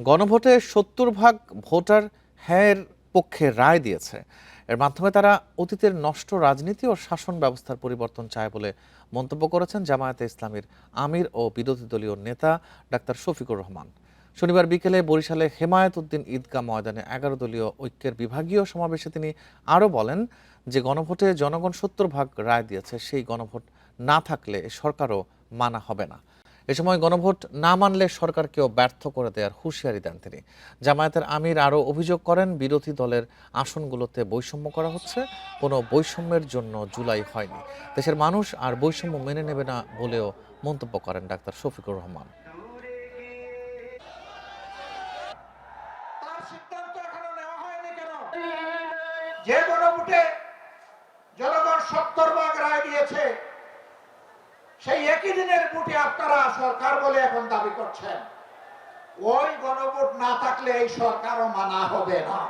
গণভোটে ৭০ ভাগ ভোটার হ্যাঁর পক্ষে রায় দিয়েছে। এর মাধ্যমে তারা অতীতের নষ্ট রাজনীতি ও শাসন ব্যবস্থার পরিবর্তন চায় বলে মন্তব্য করেছেন জামায়াতে ইসলামীর আমির ও বিরোধী দলীয় নেতা ডাক্তার শফিকুর রহমান। শনিবার বিকেলে বরিশালে হেমায়েত উদ্দিন ঈদগাহ ময়দানে ১১ দলীয় ঐক্যের বিভাগীয় সমাবেশে তিনি আরও বলেন যে গণভোটে জনগণ ৭০ ভাগ রায় দিয়েছে, সেই গণভোট না থাকলে সরকারও মানা হবে না। এ সময় গণভোট না মানলে সরকারকেও ব্যর্থ করে দেওয়ার হুঁশিয়ারি দেন তিনি। জামায়াতের আমির আরও অভিযোগ করেন, বিরোধী দলের আসনগুলোতে বৈষম্য করা হচ্ছে, কোনো বৈষম্যের জন্য জুলাই হয়নি। দেশের মানুষ আর বৈষম্য মেনে নেবে না বলেও মন্তব্য করেন ডাক্তার শফিকুর রহমান। যে গণভোটে জনগণ ৭০ ভাগ রায় দিয়েছে, সেই একই দিনের ভোটে আপনারা সরকার বলে এখন দাবি করছেন। ওই গণভোট না থাকলে এই সরকারও মানা হবে না।